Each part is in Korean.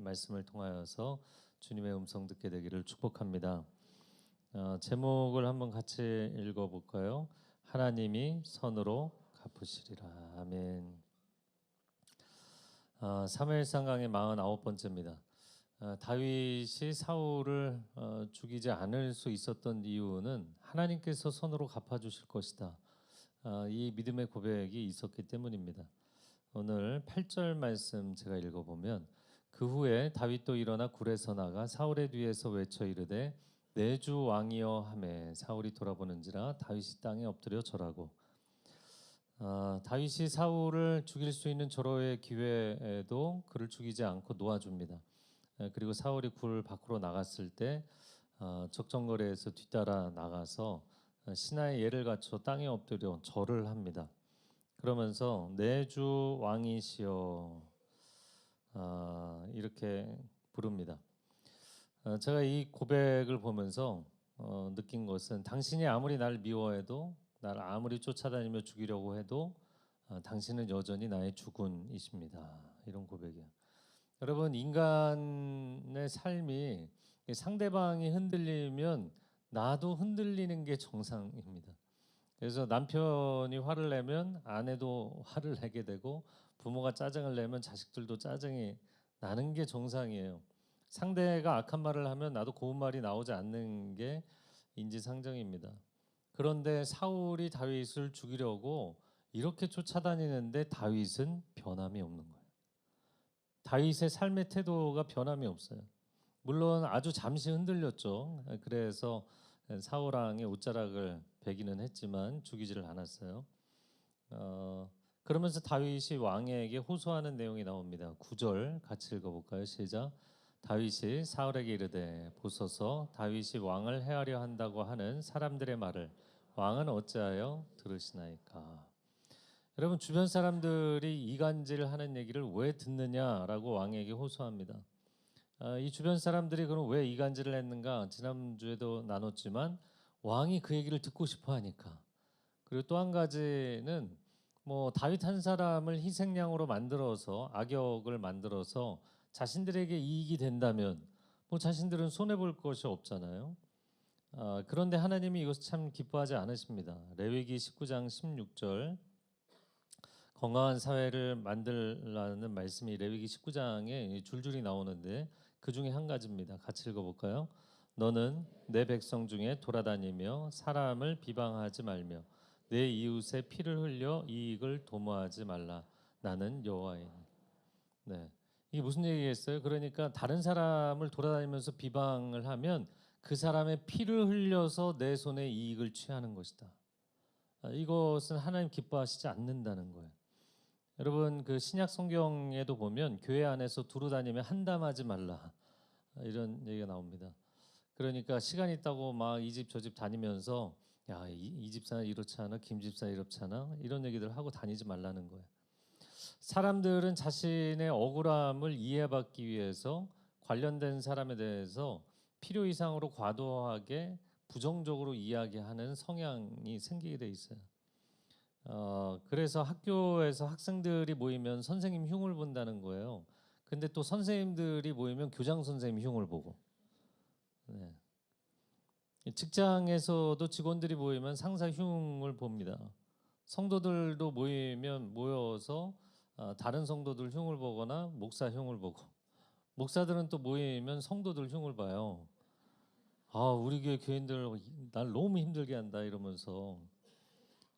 말씀을 통하여서 주님의 음성 듣게 되기를 축복합니다. 제목을 한번 같이 읽어볼까요? 하나님이 선으로 갚으시리라. 아멘. 사무엘상 강의 49번째입니다. 다윗이 사울을 죽이지 않을 수 있었던 이유는 하나님께서 선으로 갚아주실 것이다. 이 믿음의 고백이 있었기 때문입니다. 오늘 8절 말씀 제가 읽어보면 그 후에 다윗도 일어나 굴에서 나가 사울의 뒤에서 외쳐 이르되 내 주 왕이여 하매 사울이 돌아보는지라 다윗이 땅에 엎드려 절하고 다윗이 사울을 죽일 수 있는 절호의 기회에도 그를 죽이지 않고 놓아줍니다. 그리고 사울이 굴 밖으로 나갔을 때 적정거리에서 뒤따라 나가서 신하의 예를 갖춰 땅에 엎드려 절을 합니다. 그러면서 내 주 왕이시여 이렇게 부릅니다. 제가 이 고백을 보면서 느낀 것은 당신이 아무리 날 미워해도 나를 아무리 쫓아다니며 죽이려고 해도 당신은 여전히 나의 주군이십니다. 이런 고백이에요. 여러분, 인간의 삶이 상대방이 흔들리면 나도 흔들리는 게 정상입니다. 그래서 남편이 화를 내면 아내도 화를 내게 되고 부모가 짜증을 내면 자식들도 짜증이 나는 게 정상이에요. 상대가 악한 말을 하면 나도 고운 말이 나오지 않는 게 인지상정입니다. 그런데 사울이 다윗을 죽이려고 이렇게 쫓아다니는데 다윗은 변함이 없는 거예요. 다윗의 삶의 태도가 변함이 없어요. 물론 아주 잠시 흔들렸죠. 그래서 사울 왕의 옷자락을 베기는 했지만 죽이지를 않았어요. 그러면서 다윗이 왕에게 호소하는 내용이 나옵니다. 9절 같이 읽어볼까요? 시작. 다윗이 사울에게 이르되 보소서 다윗이 왕을 해하려 한다고 하는 사람들의 말을 왕은 어찌하여 들으시나이까. 여러분, 주변 사람들이 이간질하는 얘기를 왜 듣느냐라고 왕에게 호소합니다. 이 주변 사람들이 그럼 왜 이간질을 했는가? 지난주에도 나눴지만 왕이 그 얘기를 듣고 싶어 하니까. 그리고 또 한 가지는 다윗 한 사람을 희생양으로 만들어서 악역을 만들어서 자신들에게 이익이 된다면 자신들은 손해 볼 것이 없잖아요. 그런데 하나님이 이것을 참 기뻐하지 않으십니다. 레위기 19장 16절 건강한 사회를 만들라는 말씀이 레위기 19장에 줄줄이 나오는데 그 중에 한 가지입니다. 같이 읽어볼까요? 너는 내 백성 중에 돌아다니며 사람을 비방하지 말며 내 이웃의 피를 흘려 이익을 도모하지 말라. 나는 여호와이니. 네, 이게 무슨 얘기겠어요? 그러니까 다른 사람을 돌아다니면서 비방을 하면 그 사람의 피를 흘려서 내 손에 이익을 취하는 것이다. 이것은 하나님 기뻐하시지 않는다는 거예요. 여러분, 그 신약 성경에도 보면 교회 안에서 두루 다니면 한담하지 말라 이런 얘기가 나옵니다. 그러니까 시간 있다고 막 이 집 저 집 다니면서 야, 이 집사는 이렇지 않아, 김 집사 이렇지 않아 이런 얘기들 하고 다니지 말라는 거예요. 사람들은 자신의 억울함을 이해받기 위해서 관련된 사람에 대해서 필요 이상으로 과도하게 부정적으로 이야기하는 성향이 생기게 돼 있어요. 그래서 학교에서 학생들이 모이면 선생님 흉을 본다는 거예요. 근데 또 선생님들이 모이면 교장 선생님 흉을 보고. 네. 직장에서도 직원들이 모이면 상사 흉을 봅니다. 성도들도 모여서 다른 성도들 흉을 보거나 목사 흉을 보고, 목사들은 또 모이면 성도들 흉을 봐요. 우리 교회 교인들 날 너무 힘들게 한다 이러면서.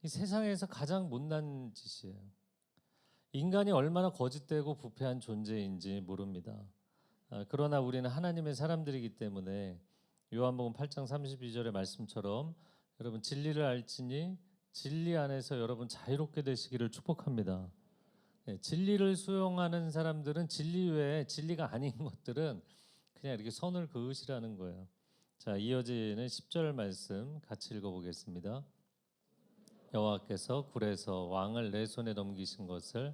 이 세상에서 가장 못난 짓이에요. 인간이 얼마나 거짓되고 부패한 존재인지 모릅니다. 그러나 우리는 하나님의 사람들이기 때문에 요한복음 8장 32절의 말씀처럼 여러분 진리를 알지니 진리 안에서 여러분 자유롭게 되시기를 축복합니다. 진리를 수용하는 사람들은 진리 외에 진리가 아닌 것들은 그냥 이렇게 선을 그으시라는 거예요. 자, 이어지는 10절 말씀 같이 읽어보겠습니다. 여호와께서 굴에서 왕을 내 손에 넘기신 것을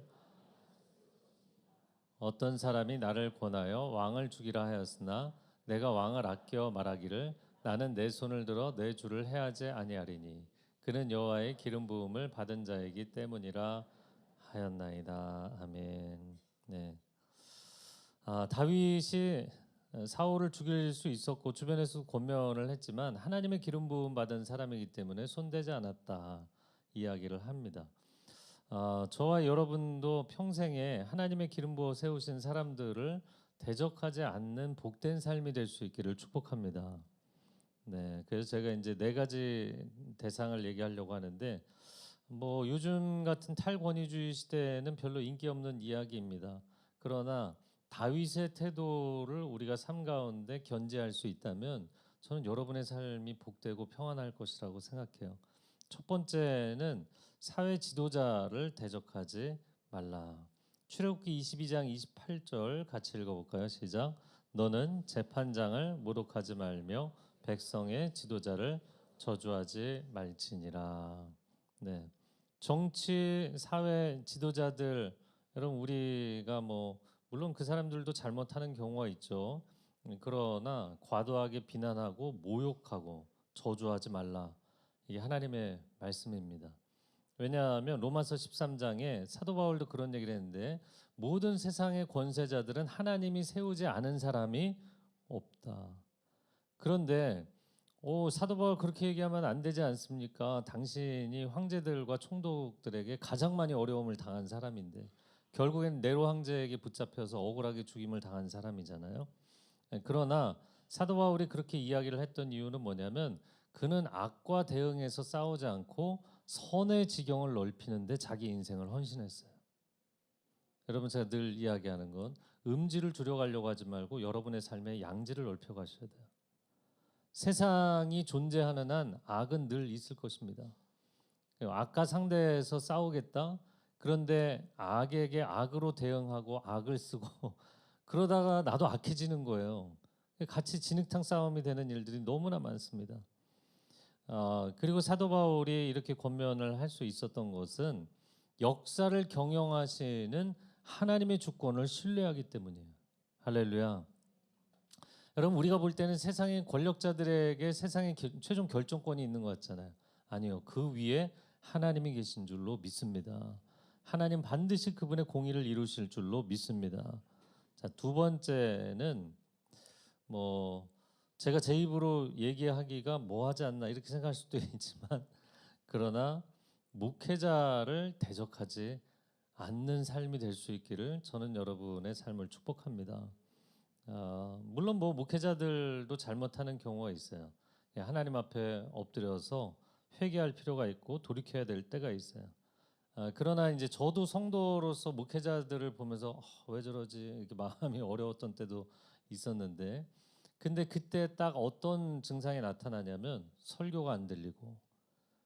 어떤 사람이 나를 권하여 왕을 죽이라 하였으나 내가 왕을 아껴 말하기를 나는 내 손을 들어 내 주를 해하지 아니하리니 그는 여호와의 기름 부음을 받은 자이기 때문이라 하였나이다. 아멘. 네. 다윗이 사울을 죽일 수 있었고 주변에서 권면을 했지만 하나님의 기름 부음 받은 사람이기 때문에 손대지 않았다 이야기를 합니다. 저와 여러분도 평생에 하나님의 기름 부어 세우신 사람들을 대적하지 않는 복된 삶이 될 수 있기를 축복합니다. 네, 그래서 제가 이제 네 가지 대상을 얘기하려고 하는데 뭐 요즘 같은 탈권위주의 시대에는 별로 인기 없는 이야기입니다. 그러나 다윗의 태도를 우리가 삶 가운데 견지할 수 있다면 저는 여러분의 삶이 복되고 평안할 것이라고 생각해요. 첫 번째는 사회 지도자를 대적하지 말라. 출애굽기 22장 28절 같이 읽어볼까요? 시작. 너는 재판장을 모독하지 말며 백성의 지도자를 저주하지 말지니라. 네. 정치, 사회 지도자들 여러분 우리가 뭐 물론 그 사람들도 잘못하는 경우가 있죠. 그러나 과도하게 비난하고 모욕하고 저주하지 말라. 이게 하나님의 말씀입니다. 왜냐하면 로마서 13장에 사도 바울도 그런 얘기를 했는데 모든 세상의 권세자들은 하나님이 세우지 않은 사람이 없다. 그런데 사도 바울 그렇게 얘기하면 안 되지 않습니까? 당신이 황제들과 총독들에게 가장 많이 어려움을 당한 사람인데 결국엔 네로 황제에게 붙잡혀서 억울하게 죽임을 당한 사람이잖아요. 그러나 사도 바울이 그렇게 이야기를 했던 이유는 뭐냐면 그는 악과 대응해서 싸우지 않고 선의 지경을 넓히는데 자기 인생을 헌신했어요. 여러분 제가 늘 이야기하는 건 음지를 줄여가려고 하지 말고 여러분의 삶의 양지를 넓혀가셔야 돼요. 세상이 존재하는 한 악은 늘 있을 것입니다. 악과 상대해서 싸우겠다. 그런데 악에게 악으로 대응하고 악을 쓰고 그러다가 나도 악해지는 거예요. 같이 진흙탕 싸움이 되는 일들이 너무나 많습니다. 그리고 사도 바울이 이렇게 권면을 할 수 있었던 것은 역사를 경영하시는 하나님의 주권을 신뢰하기 때문이에요. 할렐루야. 여러분 우리가 볼 때는 세상의 권력자들에게 세상의 최종 결정권이 있는 것 같잖아요. 아니요. 그 위에 하나님이 계신 줄로 믿습니다. 하나님 반드시 그분의 공의를 이루실 줄로 믿습니다. 자, 두 번째는 뭐 제가 제 입으로 얘기하기가 뭐하지 않나 이렇게 생각할 수도 있지만 그러나 목회자를 대적하지 않는 삶이 될 수 있기를 저는 여러분의 삶을 축복합니다. 물론 뭐 목회자들도 잘못하는 경우가 있어요. 하나님 앞에 엎드려서 회개할 필요가 있고 돌이켜야 될 때가 있어요. 그러나 이제 저도 성도로서 목회자들을 보면서 왜 저러지 이렇게 마음이 어려웠던 때도 있었는데 근데 그때 딱 어떤 증상이 나타나냐면 설교가 안 들리고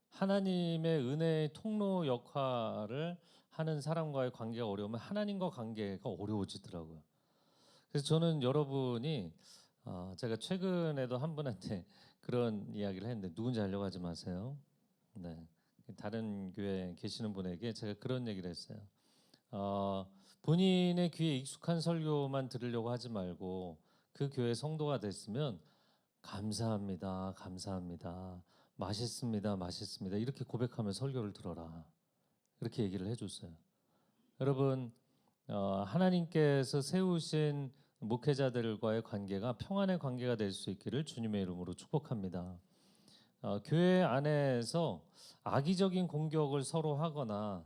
하나님의 은혜의 통로 역할을 하는 사람과의 관계가 어려우면 하나님과 관계가 어려워지더라고요. 그래서 저는 여러분이 제가 최근에도 한 분한테 그런 이야기를 했는데 누군지 알려고 하지 마세요. 네, 다른 교회에 계시는 분에게 제가 그런 얘기를 했어요. 본인의 귀에 익숙한 설교만 들으려고 하지 말고 그 교회 성도가 됐으면 감사합니다, 감사합니다, 맛있습니다, 맛있습니다 이렇게 고백하며 설교를 들어라 이렇게 얘기를 해줬어요. 여러분 하나님께서 세우신 목회자들과의 관계가 평안의 관계가 될 수 있기를 주님의 이름으로 축복합니다. 교회 안에서 악의적인 공격을 서로 하거나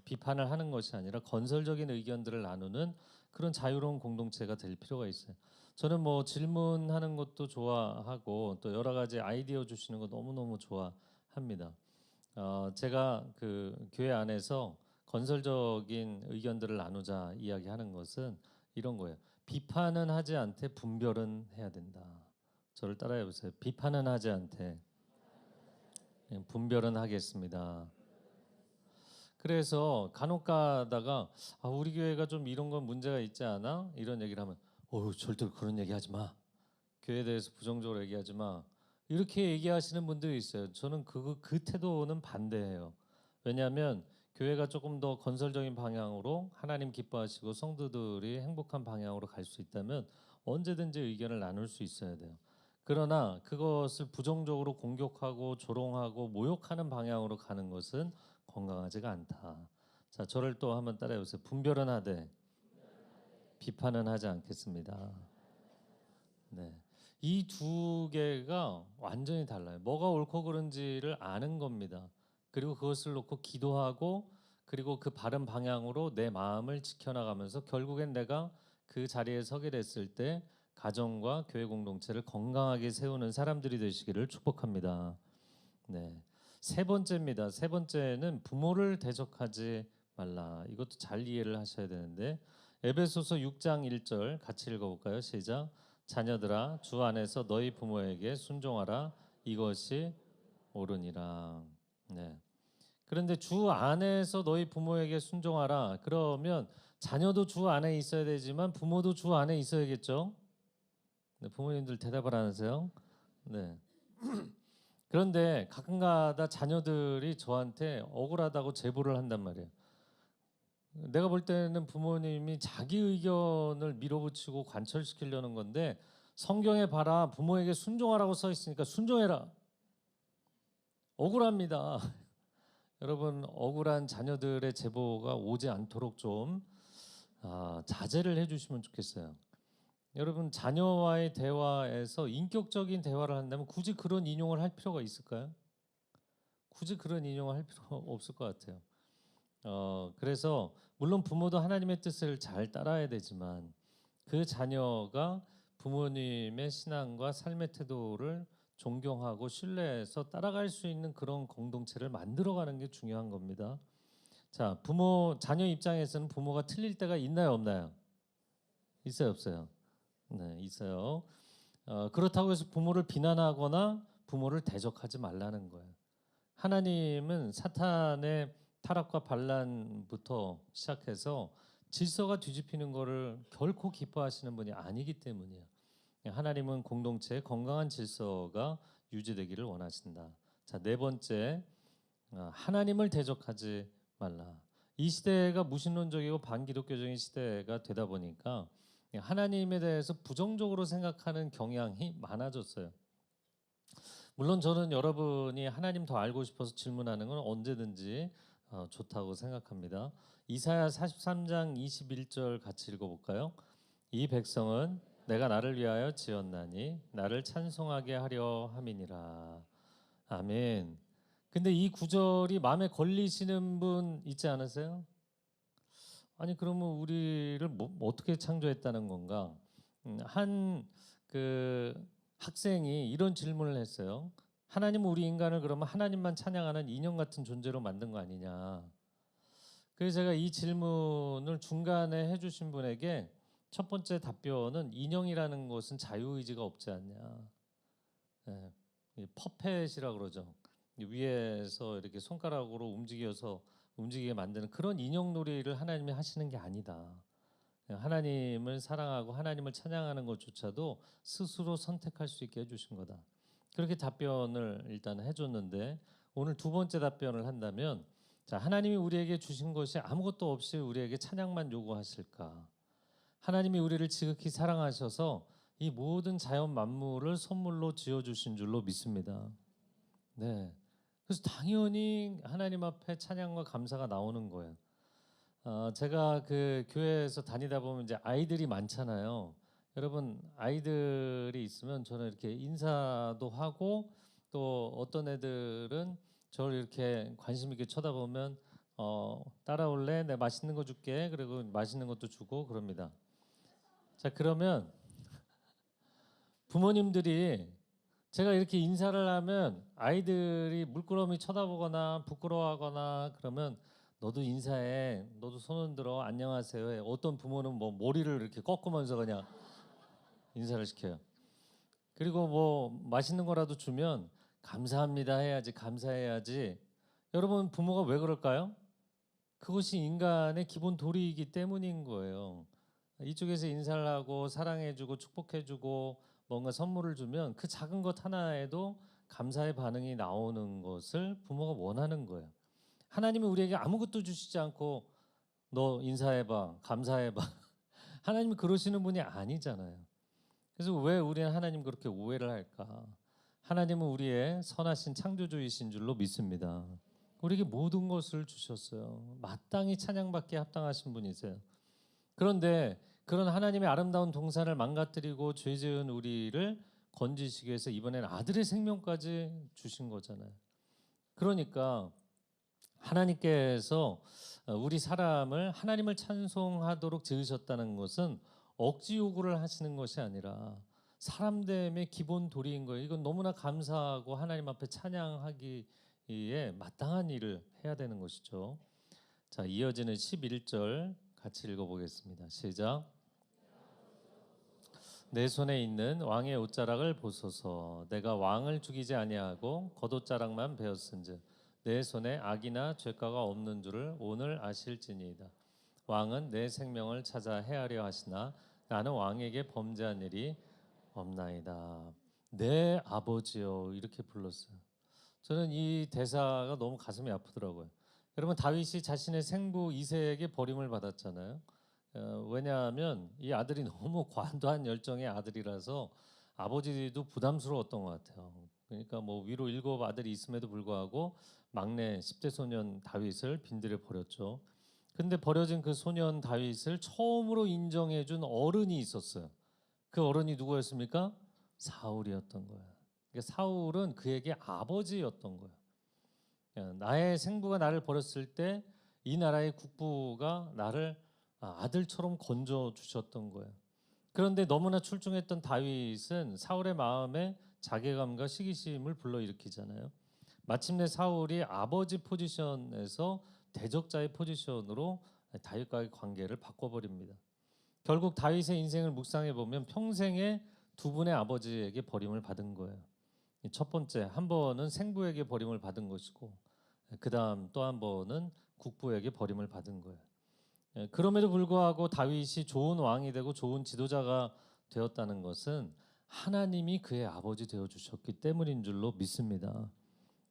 비판을 하는 것이 아니라 건설적인 의견들을 나누는 그런 자유로운 공동체가 될 필요가 있어요. 저는 뭐 질문하는 것도 좋아하고 또 여러 가지 아이디어 주시는 거 너무너무 좋아합니다. 제가 그 교회 안에서 건설적인 의견들을 나누자 이야기하는 것은 이런 거예요. 비판은 하지 않되 분별은 해야 된다. 저를 따라해 보세요. 비판은 하지 않되 분별은 하겠습니다. 그래서 간혹 가다가 우리 교회가 좀 이런 건 문제가 있지 않아? 이런 얘기를 하면 절대로 그런 얘기 하지 마. 교회에 대해서 부정적으로 얘기하지 마. 이렇게 얘기하시는 분들이 있어요. 저는 그 태도는 반대해요. 왜냐하면 교회가 조금 더 건설적인 방향으로 하나님 기뻐하시고 성도들이 행복한 방향으로 갈 수 있다면 언제든지 의견을 나눌 수 있어야 돼요. 그러나 그것을 부정적으로 공격하고 조롱하고 모욕하는 방향으로 가는 것은 건강하지가 않다. 자, 저를 또 한번 따라해 보세요. 분별은 하되 비판은 하지 않겠습니다. 네. 이 두 개가 완전히 달라요. 뭐가 옳고 그른지를 아는 겁니다. 그리고 그것을 놓고 기도하고 그리고 그 바른 방향으로 내 마음을 지켜나가면서 결국엔 내가 그 자리에 서게 됐을 때 가정과 교회 공동체를 건강하게 세우는 사람들이 되시기를 축복합니다. 네. 세 번째입니다. 세 번째는 부모를 대적하지 말라. 이것도 잘 이해를 하셔야 되는데 에베소서 6장 1절 같이 읽어볼까요? 시작. 자녀들아 주 안에서 너희 부모에게 순종하라. 이것이 옳으니라. 네. 그런데 주 안에서 너희 부모에게 순종하라. 그러면 자녀도 주 안에 있어야 되지만 부모도 주 안에 있어야겠죠? 네, 부모님들 대답을 안 하세요? 네. 그런데 가끔가다 자녀들이 저한테 억울하다고 제보를 한단 말이에요. 내가 볼 때는 부모님이 자기 의견을 밀어붙이고 관철시키려는 건데 성경에 봐라 부모에게 순종하라고 써 있으니까 순종해라. 억울합니다. 여러분 억울한 자녀들의 제보가 오지 않도록 좀 자제를 해주시면 좋겠어요. 여러분 자녀와의 대화에서 인격적인 대화를 한다면 굳이 그런 인용을 할 필요가 있을까요? 굳이 그런 인용을 할 필요가 없을 것 같아요. 그래서 물론 부모도 하나님의 뜻을 잘 따라야 되지만 그 자녀가 부모님의 신앙과 삶의 태도를 존경하고 신뢰해서 따라갈 수 있는 그런 공동체를 만들어가는 게 중요한 겁니다. 자, 자녀 입장에서는 부모가 틀릴 때가 있나요, 없나요? 있어요, 없어요? 네, 있어요. 그렇다고 해서 부모를 비난하거나 부모를 대적하지 말라는 거예요. 하나님은 사탄의 타락과 반란부터 시작해서 질서가 뒤집히는 것을 결코 기뻐하시는 분이 아니기 때문이에요. 하나님은 공동체의 건강한 질서가 유지되기를 원하신다. 자, 네 번째, 하나님을 대적하지 말라. 이 시대가 무신론적이고 반기독교적인 시대가 되다 보니까 하나님에 대해서 부정적으로 생각하는 경향이 많아졌어요. 물론 저는 여러분이 하나님 더 알고 싶어서 질문하는 건 언제든지 좋다고 생각합니다. 이사야 43장 21절 같이 읽어볼까요? 이 백성은 내가 나를 위하여 지었나니 나를 찬송하게 하려 함이니라. 아멘. 근데 이 구절이 마음에 걸리시는 분 있지 않으세요? 아니 그러면 우리를 어떻게 창조했다는 건가? 한그 학생이 이런 질문을 했어요. 하나님은 우리 인간을 그러면 하나님만 찬양하는 인형 같은 존재로 만든 거 아니냐? 그래서 제가 이 질문을 중간에 해주신 분에게 첫 번째 답변은 인형이라는 것은 자유의지가 없지 않냐? 예, 퍼펫이라 그러죠. 위에서 이렇게 손가락으로 움직이게 만드는 그런 인형놀이를 하나님이 하시는 게 아니다. 하나님을 사랑하고 하나님을 찬양하는 것조차도 스스로 선택할 수 있게 해주신 거다. 그렇게 답변을 일단 해줬는데 오늘 두 번째 답변을 한다면 자, 하나님이 우리에게 주신 것이 아무것도 없이 우리에게 찬양만 요구하실까? 하나님이 우리를 지극히 사랑하셔서 이 모든 자연 만물을 선물로 지어주신 줄로 믿습니다. 네. 그래서 당연히 하나님 앞에 찬양과 감사가 나오는 거예요. 제가 그 교회에서 다니다 보면 이제 아이들이 많잖아요. 여러분 아이들이 있으면 저는 이렇게 인사도 하고 또 어떤 애들은 저를 이렇게 관심 있게 쳐다보면 따라올래? 내가 맛있는 거 줄게. 그리고 맛있는 것도 주고 그럽니다. 자 그러면 부모님들이 제가 이렇게 인사를 하면 아이들이 물끄러미 쳐다보거나 부끄러워하거나 그러면 너도 인사해. 너도 손 흔들어. 안녕하세요 해. 어떤 부모는 뭐 머리를 이렇게 꺾으면서 그냥 인사를 시켜요. 그리고 뭐 맛있는 거라도 주면 감사합니다 해야지 감사해야지. 여러분 부모가 왜 그럴까요? 그것이 인간의 기본 도리이기 때문인 거예요. 이쪽에서 인사를 하고 사랑해주고 축복해주고 뭔가 선물을 주면 그 작은 것 하나에도 감사의 반응이 나오는 것을 부모가 원하는 거예요. 하나님이 우리에게 아무것도 주시지 않고 너 인사해봐, 감사해봐. 하나님이 그러시는 분이 아니잖아요. 그래서 왜 우리는 하나님 그렇게 오해를 할까? 하나님은 우리의 선하신 창조주이신 줄로 믿습니다. 우리에게 모든 것을 주셨어요. 마땅히 찬양받기에 합당하신 분이세요. 그런데 그런 하나님의 아름다운 동산을 망가뜨리고 죄 지은 우리를 건지시기 위해서 이번엔 아들의 생명까지 주신 거잖아요. 그러니까 하나님께서 우리 사람을 하나님을 찬송하도록 지으셨다는 것은 억지 요구를 하시는 것이 아니라 사람됨의 기본 도리인 거예요. 이건 너무나 감사하고 하나님 앞에 찬양하기에 마땅한 일을 해야 되는 것이죠. 자, 이어지는 11절 같이 읽어보겠습니다. 시작. 내 손에 있는 왕의 옷자락을 보소서. 내가 왕을 죽이지 아니하고 겉옷자락만 베었은즉 내 손에 악이나 죄가가 없는 줄을 오늘 아실지니이다. 왕은 내 생명을 찾아 해하려 하시나 나는 왕에게 범죄한 일이 없나이다. 내 아버지여, 이렇게 불렀어요. 저는 이 대사가 너무 가슴이 아프더라고요. 여러분, 다윗이 자신의 생부 이새에게 버림을 받았잖아요. 왜냐하면 이 아들이 너무 과도한 열정의 아들이라서 아버지도 부담스러웠던 것 같아요. 그러니까 뭐 위로 7 아들이 있음에도 불구하고 막내 10대 소년 다윗을 빈들에 버렸죠. 근데 버려진 그 소년 다윗을 처음으로 인정해준 어른이 있었어요. 그 어른이 누구였습니까? 사울이었던 거예요. 그러니까 사울은 그에게 아버지였던 거예요. 나의 생부가 나를 버렸을 때 이 나라의 국부가 나를 아들처럼 건져 주셨던 거예요. 그런데 너무나 출중했던 다윗은 사울의 마음에 자괴감과 시기심을 불러일으키잖아요. 마침내 사울이 아버지 포지션에서 대적자의 포지션으로 다윗과의 관계를 바꿔버립니다. 결국 다윗의 인생을 묵상해 보면 평생에 두 분의 아버지에게 버림을 받은 거예요. 첫 번째, 한 번은 생부에게 버림을 받은 것이고, 그 다음 또 한 번은 국부에게 버림을 받은 거예요. 그럼에도 불구하고 다윗이 좋은 왕이 되고 좋은 지도자가 되었다는 것은 하나님이 그의 아버지 되어 주셨기 때문인 줄로 믿습니다.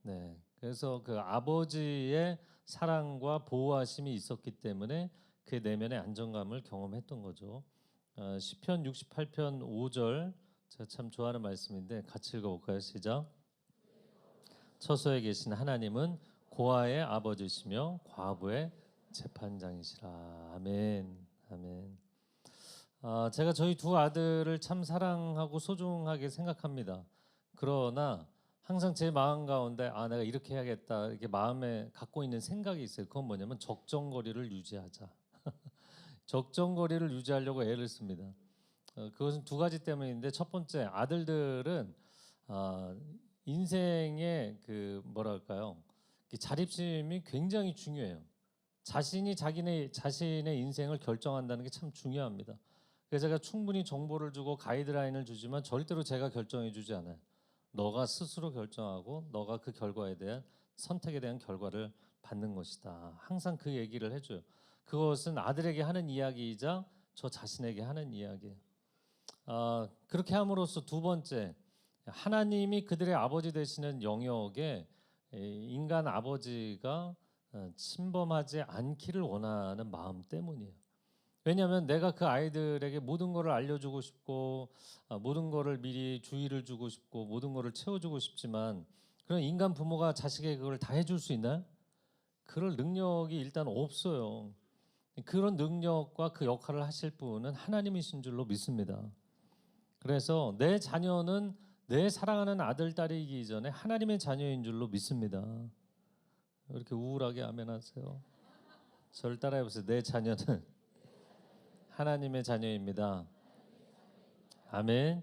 네, 그래서 그 아버지의 사랑과 보호하심이 있었기 때문에 그의 내면의 안정감을 경험했던 거죠. 시편 68편 5절, 제가 참 좋아하는 말씀인데 같이 읽어볼까요? 시작. 처소에 계신 하나님은 고아의 아버지시며 과부의 재판장이시라. 아멘. 아멘. 제가 저희 두 아들을 참 사랑하고 소중하게 생각합니다. 그러나 항상 제 마음 가운데 내가 이렇게 해야겠다, 이렇게 마음에 갖고 있는 생각이 있어요. 그건 뭐냐면 적정거리를 유지하자. 적정거리를 유지하려고 애를 씁니다. 그것은 두 가지 때문인데, 첫 번째, 아들들은 인생의 그 뭐랄까요, 자립심이 굉장히 중요해요. 자신의 인생을 결정한다는 게 참 중요합니다. 그래서 제가 충분히 정보를 주고 가이드라인을 주지만 절대로 제가 결정해주지 않아요. 너가 스스로 결정하고 너가 그 결과에 대한 선택에 대한 결과를 받는 것이다. 항상 그 얘기를 해줘요. 그것은 아들에게 하는 이야기이자 저 자신에게 하는 이야기예요. 그렇게 함으로써 두 번째, 하나님이 그들의 아버지 되시는 영역에 인간 아버지가 침범하지 않기를 원하는 마음 때문이에요. 왜냐하면 내가 그 아이들에게 모든 것을 알려주고 싶고 모든 것을 미리 주의를 주고 싶고 모든 것을 채워주고 싶지만, 그런 인간 부모가 자식에게 그걸 다 해줄 수 있나요? 그럴 능력이 일단 없어요. 그런 능력과 그 역할을 하실 분은 하나님이신 줄로 믿습니다. 그래서 내 자녀는 내 사랑하는 아들, 딸이기 전에 하나님의 자녀인 줄로 믿습니다. 이렇게 우울하게 아멘하세요. 저를 따라해보세요. 내 자녀는 하나님의 자녀입니다. 아멘.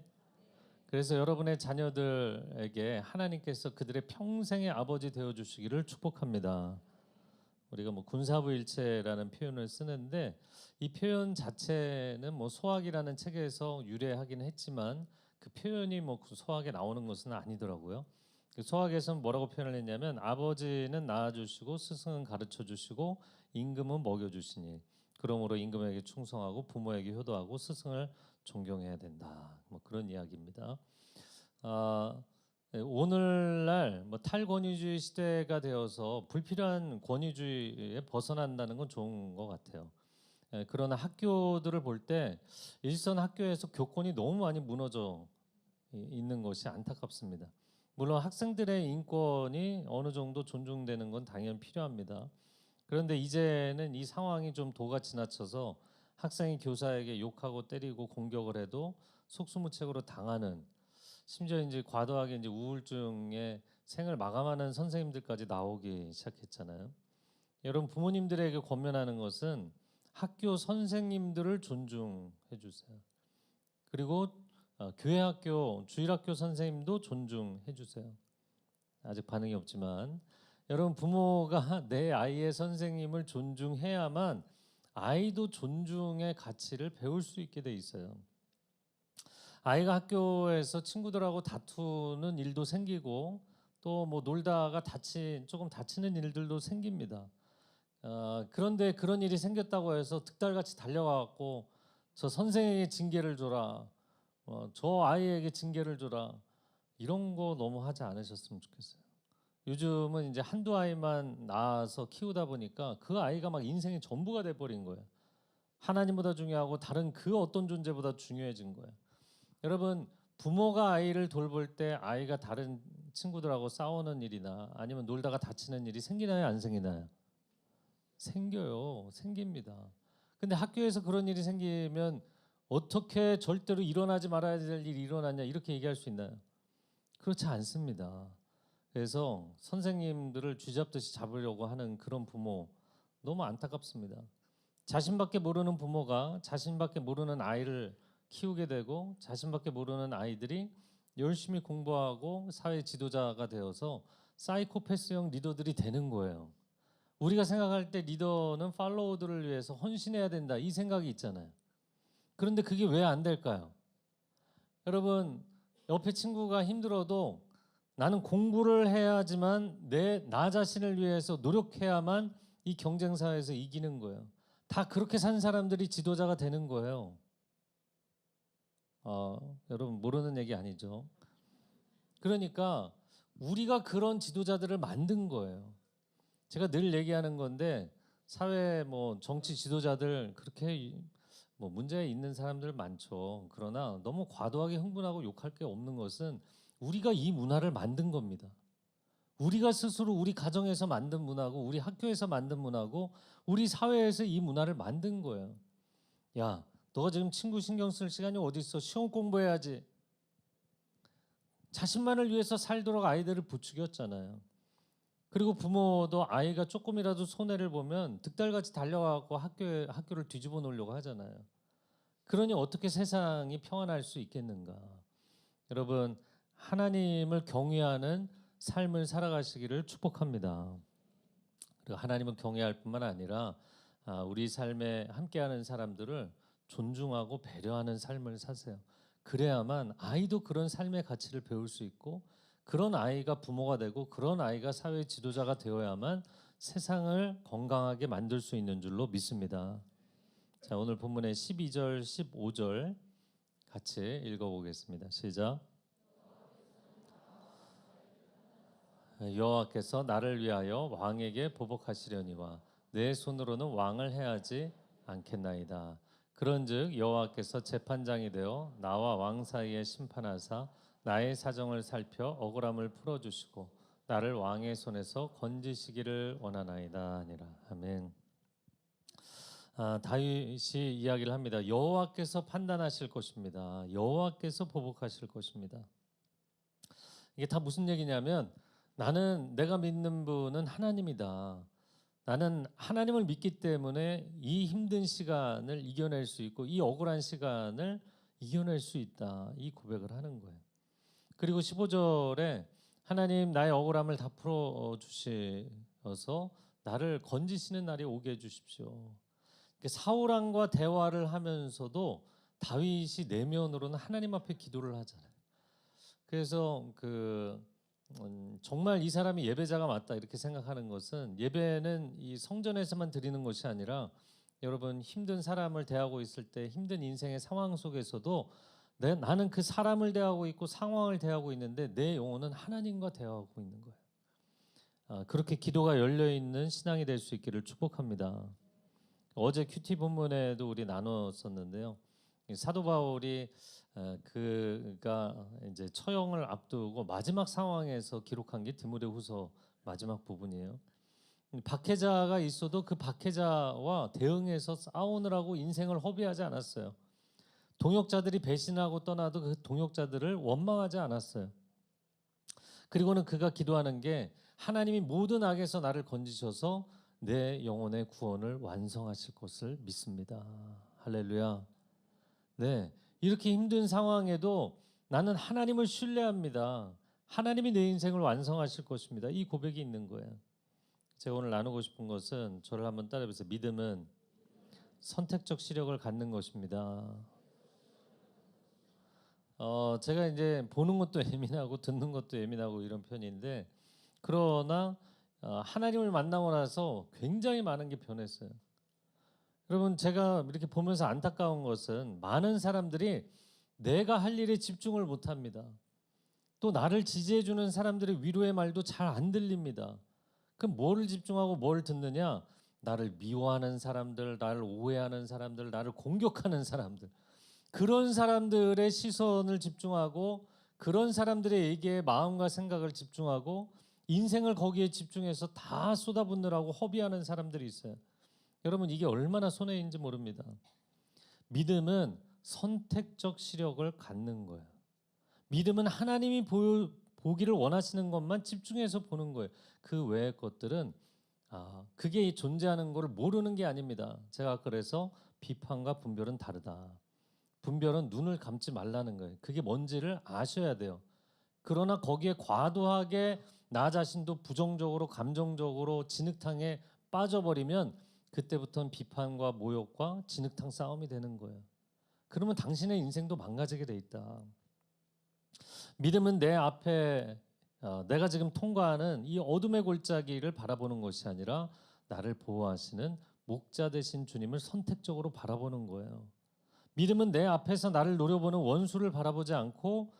그래서 여러분의 자녀들에게 하나님께서 그들의 평생의 아버지 되어 주시기를 축복합니다. 우리가 뭐 군사부일체라는 표현을 쓰는데, 이 표현 자체는 뭐 소학이라는 책에서 유래하긴 했지만 그 표현이 뭐 소학에 나오는 것은 아니더라고요. 그 소학에서는 뭐라고 표현을 했냐면, 아버지는 낳아주시고 스승은 가르쳐주시고 임금은 먹여주시니 그러므로 임금에게 충성하고 부모에게 효도하고 스승을 존경해야 된다. 뭐 그런 이야기입니다. 오늘날 뭐 탈권위주의 시대가 되어서 불필요한 권위주의에 벗어난다는 건 좋은 것 같아요. 그러나 학교들을 볼 때 일선 학교에서 교권이 너무 많이 무너져 있는 것이 안타깝습니다. 물론 학생들의 인권이 어느 정도 존중되는 건 당연히 필요합니다. 그런데 이제는 이 상황이 좀 도가 지나쳐서 학생이 교사에게 욕하고 때리고 공격을 해도 속수무책으로 당하는, 심지어 이제 과도하게 이제 우울증에 생을 마감하는 선생님들까지 나오기 시작했잖아요. 여러분, 부모님들에게 권면하는 것은 학교 선생님들을 존중해 주세요. 그리고 교회 학교, 주일학교 선생님도 존중해 주세요. 아직 반응이 없지만, 여러분, 부모가 내 아이의 선생님을 존중해야만 아이도 존중의 가치를 배울 수 있게 돼 있어요. 아이가 학교에서 친구들하고 다투는 일도 생기고, 또 뭐 놀다가 조금 다치는 일들도 생깁니다. 그런데 그런 일이 생겼다고 해서 득달같이 달려가고 저 선생에게 징계를 줘라, 저 아이에게 징계를 줘라, 이런 거 너무 하지 않으셨으면 좋겠어요. 요즘은 이제 한두 아이만 낳아서 키우다 보니까 그 아이가 막 인생의 전부가 돼버린 거예요. 하나님보다 중요하고 다른 그 어떤 존재보다 중요해진 거예요. 여러분, 부모가 아이를 돌볼 때 아이가 다른 친구들하고 싸우는 일이나 아니면 놀다가 다치는 일이 생기나요, 안 생기나요? 생겨요. 생깁니다. 근데 학교에서 그런 일이 생기면 어떻게 절대로 일어나지 말아야 될 일이 일어났냐 이렇게 얘기할 수 있나요? 그렇지 않습니다. 그래서 선생님들을 쥐잡듯이 잡으려고 하는 그런 부모 너무 안타깝습니다. 자신밖에 모르는 부모가 자신밖에 모르는 아이를 키우게 되고, 자신밖에 모르는 아이들이 열심히 공부하고 사회 지도자가 되어서 사이코패스형 리더들이 되는 거예요. 우리가 생각할 때 리더는 팔로워들을 위해서 헌신해야 된다, 이 생각이 있잖아요. 그런데 그게 왜 안 될까요? 여러분, 옆에 친구가 힘들어도 나는 공부를 해야지만 나 자신을 위해서 노력해야만 이 경쟁사에서 이기는 거예요. 다 그렇게 산 사람들이 지도자가 되는 거예요. 여러분, 모르는 얘기 아니죠. 그러니까 우리가 그런 지도자들을 만든 거예요. 제가 늘 얘기하는 건데, 사회 정치 지도자들 그렇게 문제 있는 사람들 많죠. 그러나 너무 과도하게 흥분하고 욕할 게 없는 것은 우리가 이 문화를 만든 겁니다. 우리가 스스로 우리 가정에서 만든 문화고, 우리 학교에서 만든 문화고, 우리 사회에서 이 문화를 만든 거예요. 야, 너가 지금 친구 신경 쓸 시간이 어디 있어? 시험 공부해야지. 자신만을 위해서 살도록 아이들을 부추겼잖아요. 그리고 부모도 아이가 조금이라도 손해를 보면 득달같이 달려가고 학교를 뒤집어 놓으려고 하잖아요. 그러니 어떻게 세상이 평안할 수 있겠는가? 여러분, 하나님을 경외하는 삶을 살아가시기를 축복합니다. 그리고 하나님을 경외할 뿐만 아니라 우리 삶에 함께하는 사람들을 존중하고 배려하는 삶을 사세요. 그래야만 아이도 그런 삶의 가치를 배울 수 있고, 그런 아이가 부모가 되고 그런 아이가 사회 지도자가 되어야만 세상을 건강하게 만들 수 있는 줄로 믿습니다. 자, 오늘 본문의 12절, 15절 같이 읽어보겠습니다. 시작. 여호와께서 나를 위하여 왕에게 보복하시려니와 내 손으로는 왕을 해하지 않겠나이다. 그런즉 여호와께서 재판장이 되어 나와 왕 사이에 심판하사 나의 사정을 살펴 억울함을 풀어주시고 나를 왕의 손에서 건지시기를 원하나이다 하니라. 아멘. 다윗이 이야기를 합니다. 여호와께서 판단하실 것입니다. 여호와께서 보복하실 것입니다. 이게 다 무슨 얘기냐면, 내가 믿는 분은 하나님이다. 나는 하나님을 믿기 때문에 이 힘든 시간을 이겨낼 수 있고 이 억울한 시간을 이겨낼 수 있다, 이 고백을 하는 거예요. 그리고 15절에 하나님 나의 억울함을 다 풀어주셔서 나를 건지시는 날이 오게 해주십시오. 사울 왕과 대화를 하면서도 다윗이 내면으로는 하나님 앞에 기도를 하잖아요. 그래서 정말 이 사람이 예배자가 맞다 이렇게 생각하는 것은, 예배는 이 성전에서만 드리는 것이 아니라 여러분, 힘든 사람을 대하고 있을 때 힘든 인생의 상황 속에서도 나는 그 사람을 대하고 있고 상황을 대하고 있는데 내 영혼은 하나님과 대화하고 있는 거예요. 그렇게 기도가 열려있는 신앙이 될 수 있기를 축복합니다. 어제 큐티 본문에도 우리 나눴었는데요. 사도 바울이 그가 이제 처형을 앞두고 마지막 상황에서 기록한 게 디모데후서 마지막 부분이에요. 박해자가 있어도 그 박해자와 대응해서 싸우느라고 인생을 허비하지 않았어요. 동역자들이 배신하고 떠나도 그 동역자들을 원망하지 않았어요. 그리고는 그가 기도하는 게 하나님이 모든 악에서 나를 건지셔서 내 영혼의 구원을 완성하실 것을 믿습니다. 할렐루야. 네, 이렇게 힘든 상황에도 나는 하나님을 신뢰합니다. 하나님이 내 인생을 완성하실 것입니다. 이 고백이 있는 거예요. 제가 오늘 나누고 싶은 것은 저를 한번 따라해보세요. 믿음은 선택적 시력을 갖는 것입니다. 제가 이제 보는 것도 예민하고 듣는 것도 예민하고 이런 편인데, 그러나 하나님을 만나고 나서 굉장히 많은 게 변했어요. 여러분, 제가 이렇게 보면서 안타까운 것은 많은 사람들이 내가 할 일에 집중을 못합니다. 또 나를 지지해주는 사람들의 위로의 말도 잘 안 들립니다. 그럼 뭐를 집중하고 뭘 듣느냐? 나를 미워하는 사람들, 나를 오해하는 사람들, 나를 공격하는 사람들, 그런 사람들의 시선을 집중하고 그런 사람들의 얘기에 마음과 생각을 집중하고 인생을 거기에 집중해서 다 쏟아붓느라고 허비하는 사람들이 있어요. 여러분, 이게 얼마나 손해인지 모릅니다. 믿음은 선택적 시력을 갖는 거예요. 믿음은 하나님이 보기를 원하시는 것만 집중해서 보는 거예요. 그 외의 것들은 그게 존재하는 것을 모르는 게 아닙니다. 제가 그래서 비판과 분별은 다르다. 분별은 눈을 감지 말라는 거예요. 그게 뭔지를 아셔야 돼요. 그러나 거기에 과도하게 나 자신도 부정적으로 감정적으로 진흙탕에 빠져버리면 그때부터는 비판과 모욕과 진흙탕 싸움이 되는 거예요. 그러면 당신의 인생도 망가지게 돼 있다. 믿음은 내 앞에 내가 지금 통과하는 이 어둠의 골짜기를 바라보는 것이 아니라 나를 보호하시는 목자 되신 주님을 선택적으로 바라보는 거예요. 믿음은 내 앞에서 나를 노려보는 원수를 바라보지 않고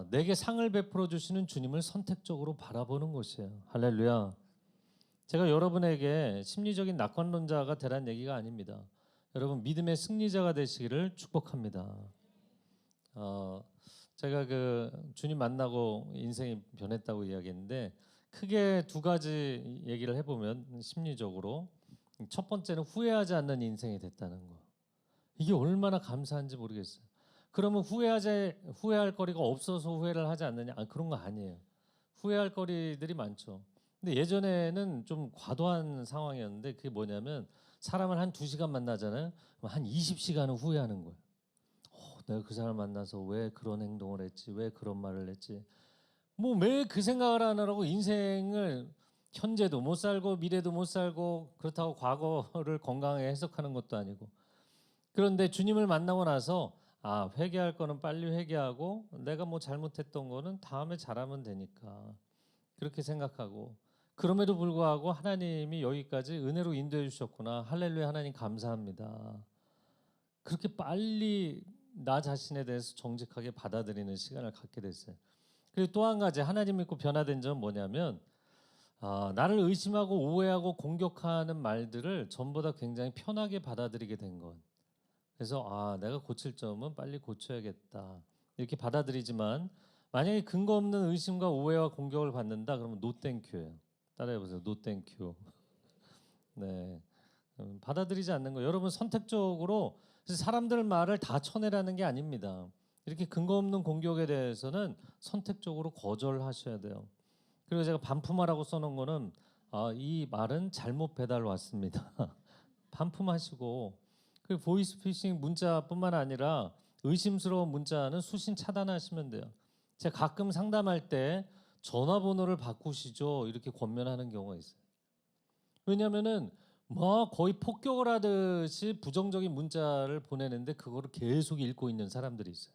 내게 상을 베풀어 주시는 주님을 선택적으로 바라보는 것이에요. 할렐루야. 제가 여러분에게 심리적인 낙관론자가 되라는 얘기가 아닙니다. 여러분, 믿음의 승리자가 되시기를 축복합니다. 제가 그 주님 만나고 인생이 변했다고 이야기했는데 크게 두 가지 얘기를 해보면 심리적으로 첫 번째는 후회하지 않는 인생이 됐다는 거. 이게 얼마나 감사한지 모르겠어요. 그러면 후회할 거리가 없어서 후회를 하지 않느냐? 그런 거 아니에요. 후회할 거리들이 많죠. 근데 예전에는 좀 과도한 상황이었는데 그게 뭐냐면 사람을 한 2시간 만나잖아요. 한 20시간은 후회하는 거예요. 내가 그 사람 만나서 왜 그런 행동을 했지? 왜 그런 말을 했지? 뭐 매일 그 생각을 하느라고 인생을 현재도 못 살고 미래도 못 살고 그렇다고 과거를 건강하게 해석하는 것도 아니고 그런데 주님을 만나고 나서 회개할 거는 빨리 회개하고 내가 뭐 잘못했던 거는 다음에 잘하면 되니까 그렇게 생각하고 그럼에도 불구하고 하나님이 여기까지 은혜로 인도해 주셨구나. 할렐루야. 하나님 감사합니다. 그렇게 빨리 나 자신에 대해서 정직하게 받아들이는 시간을 갖게 됐어요. 그리고 또 한 가지 하나님 믿고 변화된 점은 뭐냐면 나를 의심하고 오해하고 공격하는 말들을 전부 다 굉장히 편하게 받아들이게 된 것. 그래서 내가 고칠 점은 빨리 고쳐야겠다 이렇게 받아들이지만 만약에 근거 없는 의심과 오해와 공격을 받는다 그러면 노 땡큐예요. 따라해보세요. 노 땡큐. 네, 받아들이지 않는 거. 여러분 선택적으로 사람들 말을 다 쳐내라는 게 아닙니다. 이렇게 근거 없는 공격에 대해서는 선택적으로 거절하셔야 돼요. 그리고 제가 반품하라고 써놓은 거는 이 말은 잘못 배달 왔습니다. 반품하시고 그 보이스피싱 문자뿐만 아니라 의심스러운 문자는 수신 차단하시면 돼요. 제가 가끔 상담할 때 전화번호를 바꾸시죠 이렇게 권면하는 경우가 있어요. 왜냐하면은 뭐 거의 폭격을 하듯이 부정적인 문자를 보내는데 그거를 계속 읽고 있는 사람들이 있어요.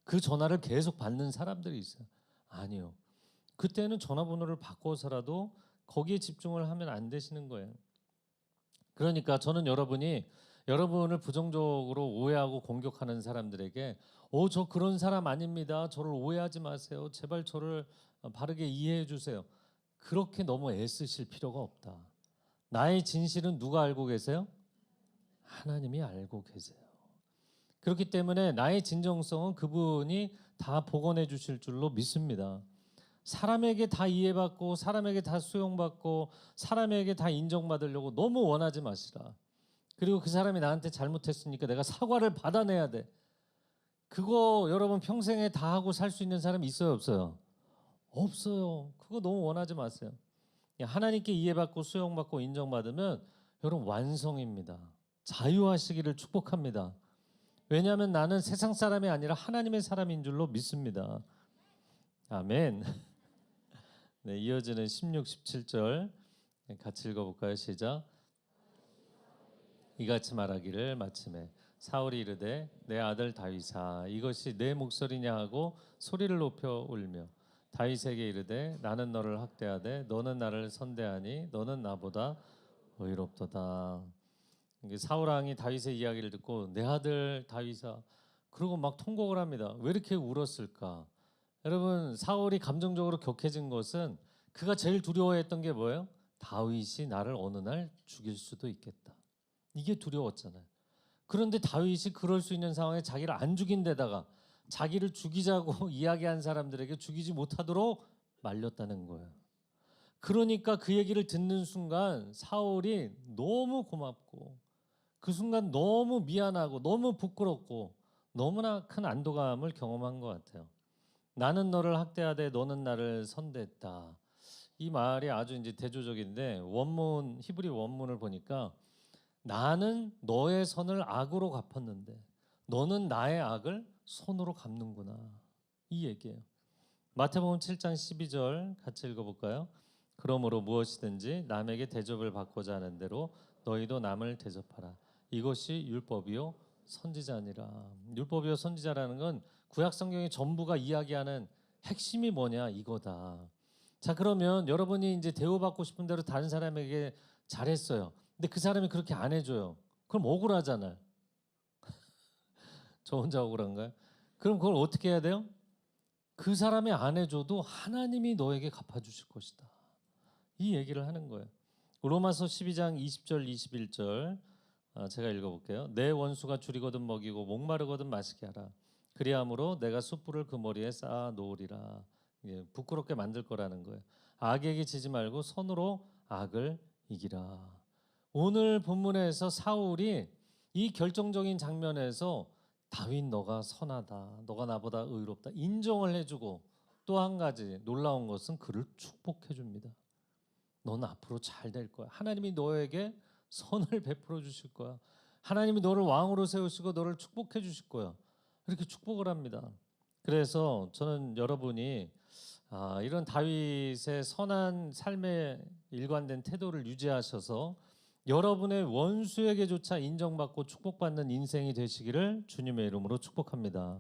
그 전화를 계속 받는 사람들이 있어요. 아니요. 그때는 전화번호를 바꿔서라도 거기에 집중을 하면 안 되시는 거예요. 그러니까 저는 여러분을 부정적으로 오해하고 공격하는 사람들에게 저 그런 사람 아닙니다. 저를 오해하지 마세요. 제발 저를 바르게 이해해 주세요. 그렇게 너무 애쓰실 필요가 없다. 나의 진실은 누가 알고 계세요? 하나님이 알고 계세요. 그렇기 때문에 나의 진정성은 그분이 다 복원해 주실 줄로 믿습니다. 사람에게 다 이해받고 사람에게 다 수용받고 사람에게 다 인정받으려고 너무 원하지 마시라. 그리고 그 사람이 나한테 잘못했으니까 내가 사과를 받아내야 돼. 그거 여러분 평생에 다 하고 살 수 있는 사람이 있어요, 없어요? 없어요. 그거 너무 원하지 마세요. 하나님께 이해받고 수용받고 인정받으면 여러분 완성입니다. 자유하시기를 축복합니다. 왜냐하면 나는 세상 사람이 아니라 하나님의 사람인 줄로 믿습니다. 아멘. 네, 이어지는 16, 17절 같이 읽어볼까요? 시작. 이같이 말하기를 마침에 사울이 이르되 내 아들 다윗아 이것이 내 목소리냐 하고 소리를 높여 울며 다윗에게 이르되 나는 너를 학대하되 너는 나를 선대하니 너는 나보다 의롭도다. 사울 왕이 다윗의 이야기를 듣고 내 아들 다윗아 그러고 막 통곡을 합니다. 왜 이렇게 울었을까? 여러분 사울이 감정적으로 격해진 것은 그가 제일 두려워했던 게 뭐예요? 다윗이 나를 어느 날 죽일 수도 있겠다. 이게 두려웠잖아요. 그런데 다윗이 그럴 수 있는 상황에 자기를 안 죽인 데다가 자기를 죽이자고 이야기한 사람들에게 죽이지 못하도록 말렸다는 거예요. 그러니까 그 얘기를 듣는 순간 사울이 너무 고맙고 그 순간 너무 미안하고 너무 부끄럽고 너무나 큰 안도감을 경험한 것 같아요. 나는 너를 학대하되 너는 나를 선대했다. 이 말이 아주 이제 대조적인데 원문 히브리 원문을 보니까 나는 너의 선을 악으로 갚았는데 너는 나의 악을 손으로 갚는구나. 이 얘기예요. 마태복음 7장 12절 같이 읽어볼까요? 그러므로 무엇이든지 남에게 대접을 받고자 하는 대로 너희도 남을 대접하라. 이것이 율법이요 선지자니라. 율법이요 선지자라는 건 구약 성경의 전부가 이야기하는 핵심이 뭐냐 이거다. 자 그러면 여러분이 이제 대우받고 싶은 대로 다른 사람에게 잘했어요. 근데 그 사람이 그렇게 안 해줘요. 그럼 억울하잖아요. 저 혼자 억울한가요? 그럼 그걸 어떻게 해야 돼요? 그 사람이 안 해줘도 하나님이 너에게 갚아주실 것이다. 이 얘기를 하는 거예요. 로마서 12장 20절 21절 제가 읽어볼게요. 내 원수가 줄이거든 먹이고 목마르거든 마시게 하라. 그리함으로 내가 숯불을 그 머리에 쌓아 놓으리라. 부끄럽게 만들 거라는 거예요. 악에게 지지 말고 선으로 악을 이기라. 오늘 본문에서 사울이 이 결정적인 장면에서 다윗 너가 선하다. 너가 나보다 의롭다. 인정을 해주고 또 한 가지 놀라운 것은 그를 축복해 줍니다. 너는 앞으로 잘 될 거야. 하나님이 너에게 선을 베풀어 주실 거야. 하나님이 너를 왕으로 세우시고 너를 축복해 주실 거야. 이렇게 축복을 합니다. 그래서 저는 여러분이 이런 다윗의 선한 삶에 일관된 태도를 유지하셔서 여러분의 원수에게조차 인정받고 축복받는 인생이 되시기를 주님의 이름으로 축복합니다.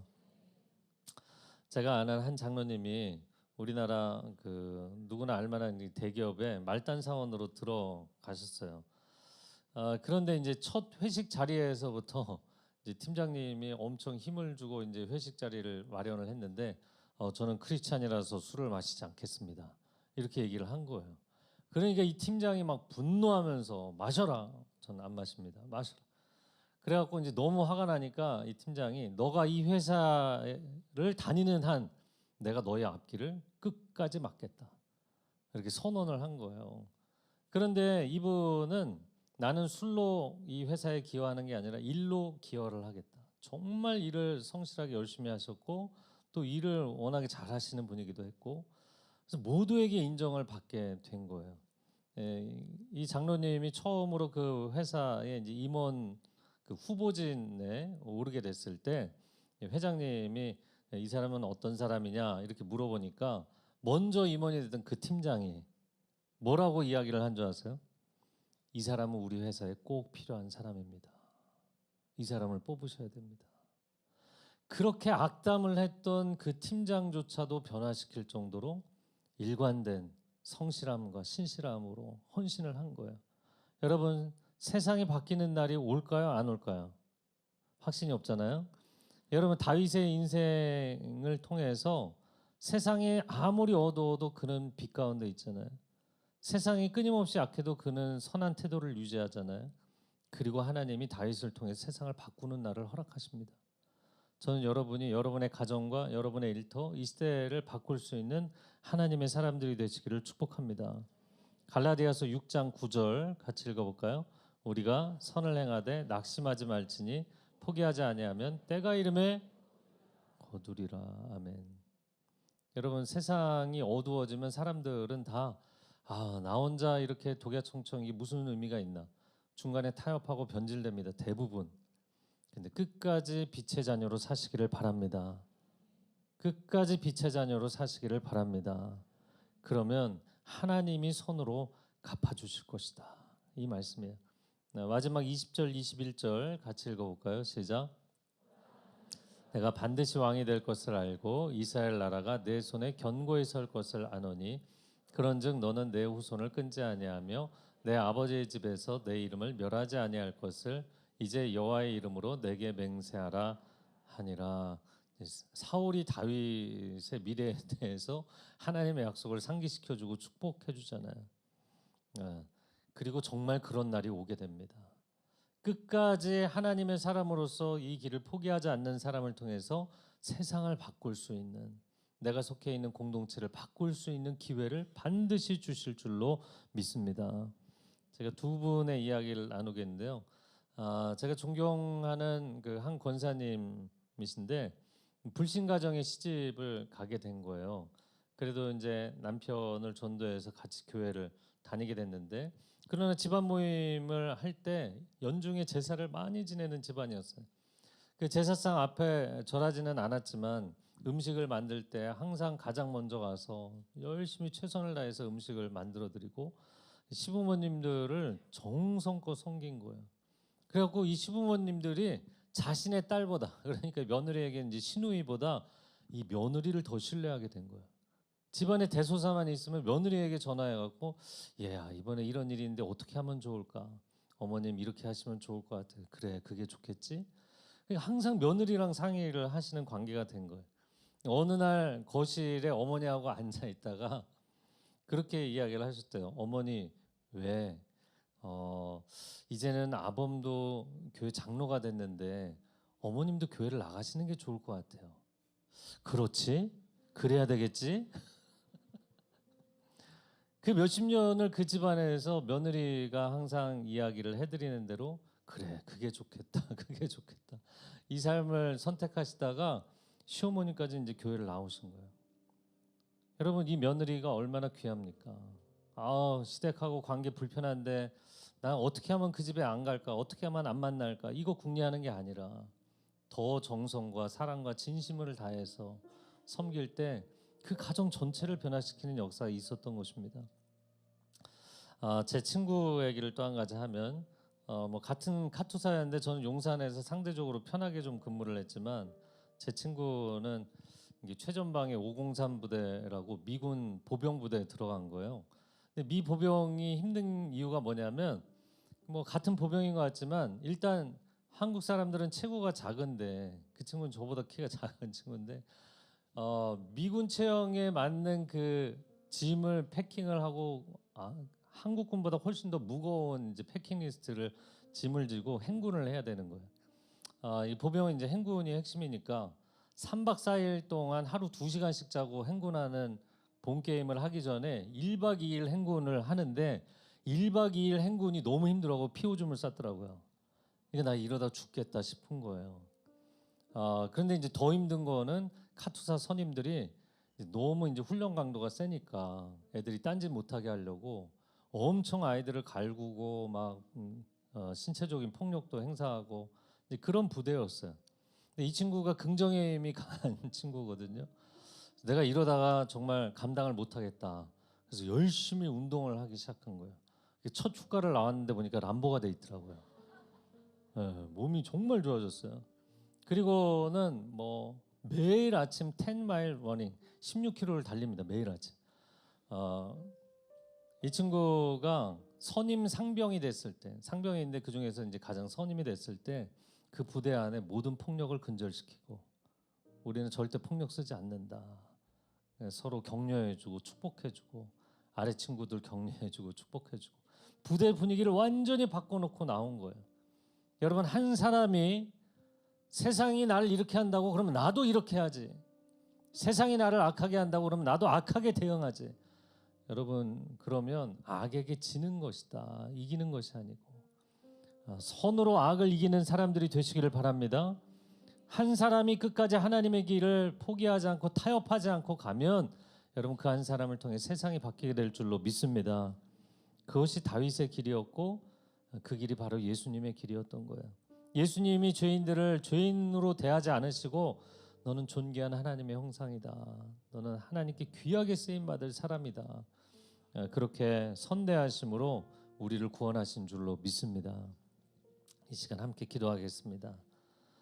제가 아는 한 장로님이 우리나라 그 누구나 알만한 대기업에 말단 사원으로 들어가셨어요. 그런데 이제 첫 회식 자리에서부터 이제 팀장님이 엄청 힘을 주고 이제 회식 자리를 마련을 했는데 저는 크리스찬이라서 술을 마시지 않겠습니다. 이렇게 얘기를 한 거예요. 그러니까 이 팀장이 막 분노하면서 마셔라. 저는 안 마십니다. 마셔라. 그래갖고 이제 너무 화가 나니까 이 팀장이 너가 이 회사를 다니는 한 내가 너의 앞길을 끝까지 막겠다. 이렇게 선언을 한 거예요. 그런데 이분은 나는 술로 이 회사에 기여하는 게 아니라 일로 기여를 하겠다. 정말 일을 성실하게 열심히 하셨고 또 일을 워낙에 잘 하시는 분이기도 했고 그래서 모두에게 인정을 받게 된 거예요. 이 장로님이 처음으로 그 회사에 이제 임원 그 후보진에 오르게 됐을 때 회장님이 이 사람은 어떤 사람이냐 이렇게 물어보니까 먼저 임원이 됐던 그 팀장이 뭐라고 이야기를 한 줄 아세요? 이 사람은 우리 회사에 꼭 필요한 사람입니다. 이 사람을 뽑으셔야 됩니다. 그렇게 악담을 했던 그 팀장조차도 변화시킬 정도로 일관된 성실함과 신실함으로 헌신을 한 거예요. 여러분 세상이 바뀌는 날이 올까요? 안 올까요? 확신이 없잖아요. 여러분 다윗의 인생을 통해서 세상에 아무리 어두워도 그는 빛 가운데 있잖아요. 세상이 끊임없이 악해도 그는 선한 태도를 유지하잖아요. 그리고 하나님이 다윗을 통해 세상을 바꾸는 날을 허락하십니다. 저는 여러분이 여러분의 가정과 여러분의 일터, 이 시대를 바꿀 수 있는 하나님의 사람들이 되시기를 축복합니다. 갈라디아서 6장 9절 같이 읽어볼까요? 우리가 선을 행하되 낙심하지 말지니 포기하지 아니하면 때가 이름에 거두리라. 아멘. 여러분, 세상이 어두워지면 사람들은 다 나 혼자 이렇게 독야청청, 이게 무슨 의미가 있나, 중간에 타협하고 변질됩니다. 대부분. 근데 끝까지 빛의 자녀로 사시기를 바랍니다. 끝까지 빛의 자녀로 사시기를 바랍니다. 그러면 하나님이 손으로 갚아주실 것이다. 이 말씀이에요. 마지막 20절 21절 같이 읽어볼까요? 시작. 내가 반드시 왕이 될 것을 알고 이스라엘 나라가 내 손에 견고히 설 것을 아노니 그런즉 너는 내 후손을 끊지 아니하며 내 아버지의 집에서 내 이름을 멸하지 아니할 것을 이제 여호와의 이름으로 내게 맹세하라 하니라. 사울이 다윗의 미래에 대해서 하나님의 약속을 상기시켜주고 축복해주잖아요. 그리고 정말 그런 날이 오게 됩니다. 끝까지 하나님의 사람으로서 이 길을 포기하지 않는 사람을 통해서 세상을 바꿀 수 있는, 내가 속해 있는 공동체를 바꿀 수 있는 기회를 반드시 주실 줄로 믿습니다. 제가 두 분의 이야기를 나누겠는데요. 제가 존경하는 그 한 권사님이신데 불신 가정에 시집을 가게 된 거예요. 그래도 이제 남편을 전도해서 같이 교회를 다니게 됐는데, 그러나 집안 모임을 할 때 연중에 제사를 많이 지내는 집안이었어요. 그 제사상 앞에 절하지는 않았지만 음식을 만들 때 항상 가장 먼저 가서 열심히 최선을 다해서 음식을 만들어 드리고 시부모님들을 정성껏 섬긴 거예요. 그래갖고 이 시부모님들이 자신의 딸보다, 그러니까 며느리에게 이제 시누이보다 이 며느리를 더 신뢰하게 된 거예요. 집안에 대소사만 있으면 며느리에게 전화해갖고, 얘야 이번에 이런 일이 있는데 어떻게 하면 좋을까? 어머님 이렇게 하시면 좋을 것 같아요. 그래, 그게 좋겠지? 항상 며느리랑 상의를 하시는 관계가 된 거예요. 어느 날 거실에 어머니하고 앉아 있다가 그렇게 이야기를 하셨대요. 어머니, 왜 이제는 아범도 교회 장로가 됐는데 어머님도 교회를 나가시는 게 좋을 것 같아요. 그렇지? 그래야 되겠지? 그 몇십 년을 그 집안에서 며느리가 항상 이야기를 해드리는 대로, 그래, 그게 좋겠다, 그게 좋겠다, 이 삶을 선택하시다가 시어머니까지 이제 교회를 나오신 거예요. 여러분, 이 며느리가 얼마나 귀합니까? 시댁하고 관계 불편한데 난 어떻게 하면 그 집에 안 갈까, 어떻게 하면 안 만날까, 이거 궁리하는 게 아니라 더 정성과 사랑과 진심을 다해서 섬길 때 그 가정 전체를 변화시키는 역사가 있었던 것입니다. 제 친구 얘기를 또 한 가지 하면, 뭐 같은 카투사였는데 저는 용산에서 상대적으로 편하게 좀 근무를 했지만 제 친구는 이게 최전방의 503 부대라고 미군 보병 부대에 들어간 거예요. 근데 미 보병이 힘든 이유가 뭐냐면, 뭐 같은 보병인 것 같지만 일단 한국 사람들은 체구가 작은데, 그 친구는 저보다 키가 작은 친구인데 미군 체형에 맞는 그 짐을 패킹을 하고 한국군보다 훨씬 더 무거운 이제 패킹리스트를 짐을 지고 행군을 해야 되는 거예요. 이 보병은 이제 행군이 핵심이니까 3박 4일 동안 하루 2시간씩 자고 행군하는 본 게임을 하기 전에 1박 2일 행군을 하는데 1박 2일 행군이 너무 힘들어서 피오줌을 쌌더라고요. 이게 나 이러다 죽겠다 싶은 거예요. 그런데 이제 더 힘든 거는 카투사 선임들이 너무 이제 훈련 강도가 세니까 애들이 딴짓 못하게 하려고 엄청 아이들을 갈구고 막 신체적인 폭력도 행사하고 이제 그런 부대였어요. 근데 이 친구가 긍정의 힘이 강한 친구거든요. 내가 이러다가 정말 감당을 못하겠다. 그래서 열심히 운동을 하기 시작한 거예요. 첫 휴가를 나왔는데 보니까 람보가 돼 있더라고요. 몸이 정말 좋아졌어요. 그리고는 뭐 매일 아침 10마일 러닝 16km를 달립니다. 매일 아침. 이 친구가 선임 상병이 됐을 때, 상병인데 그 중에서 이제 가장 선임이 됐을 때 그 부대 안에 모든 폭력을 근절시키고, 우리는 절대 폭력 쓰지 않는다. 서로 격려해주고 축복해주고, 아래 친구들 격려해주고 축복해주고, 부대 분위기를 완전히 바꿔놓고 나온 거예요. 여러분, 한 사람이 세상이 나를 이렇게 한다고 그러면 나도 이렇게 하지. 세상이 나를 악하게 한다고 그러면 나도 악하게 대응하지. 여러분, 그러면 악에게 지는 것이다. 이기는 것이 아니고 선으로 악을 이기는 사람들이 되시기를 바랍니다. 한 사람이 끝까지 하나님의 길을 포기하지 않고 타협하지 않고 가면 여러분, 그 한 사람을 통해 세상이 바뀌게 될 줄로 믿습니다. 그것이 다윗의 길이었고 그 길이 바로 예수님의 길이었던 거예요. 예수님이 죄인들을 죄인으로 대하지 않으시고 너는 존귀한 하나님의 형상이다. 너는 하나님께 귀하게 쓰임 받을 사람이다. 그렇게 선대하심으로 우리를 구원하신 줄로 믿습니다. 이 시간 함께 기도하겠습니다.